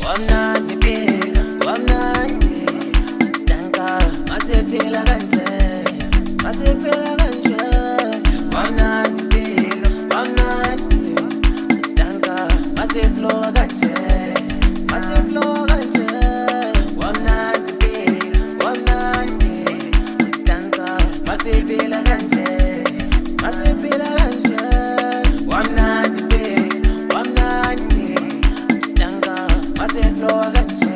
Wamnandi phela, wamnandi danka, masiphila kanje, masiphila kanje. Wamnandi phela, wamnandi danka, masiflow kanje, masiflow kanje. Wamnandi phela, wamnandi danka, masiphila kanje, masifila kanje. Wamnandi phela, wamnandi danka, masiflow kanje,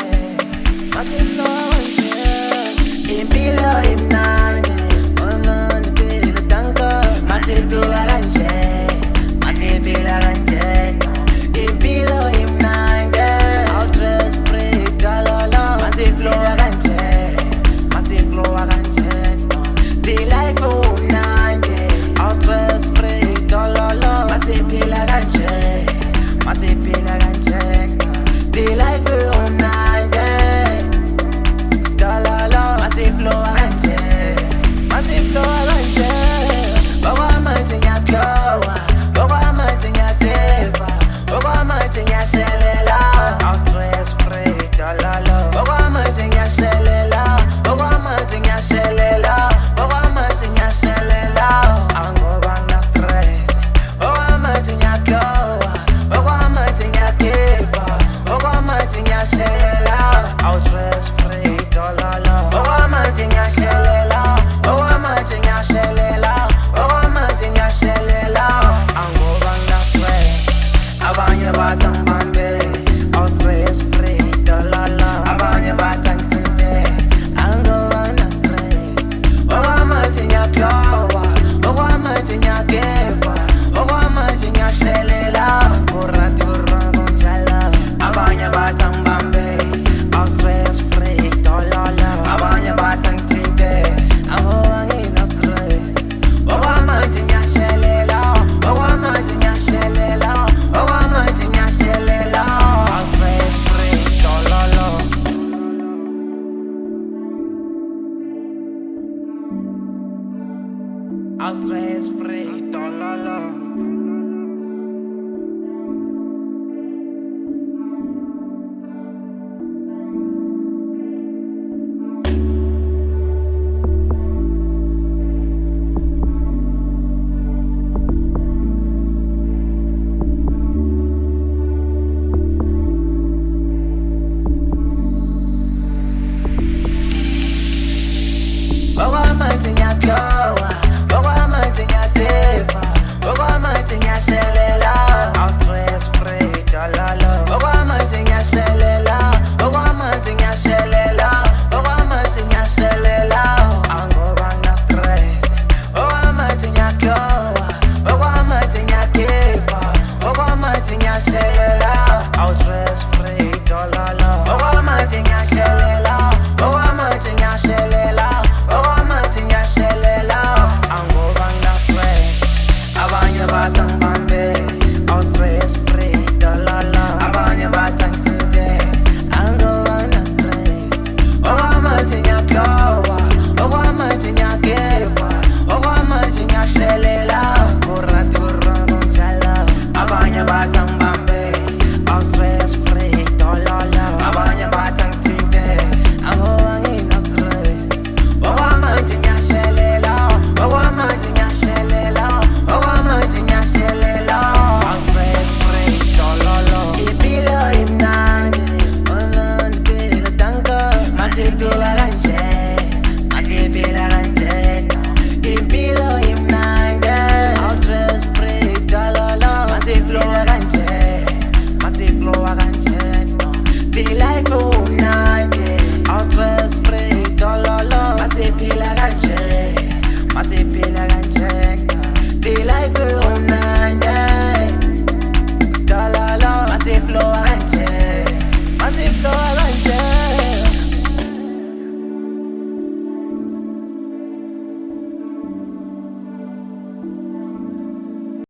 masiflow kanje. Impilo imnandi, wamnandi phela danka, masifila kanje, masifila kanje. Impilo imnandi, outrage free, galala, masiflow kanje, masiflow kanje. The life umnandi, outrage free, galala, masifila kanje, masifila kanje. The life umnandi, galala, masiflow kanje, masiflow kanje. Okwamanje ngiyaqoqa, okwamanje ngiyadeva, okwamanje ngiyashela.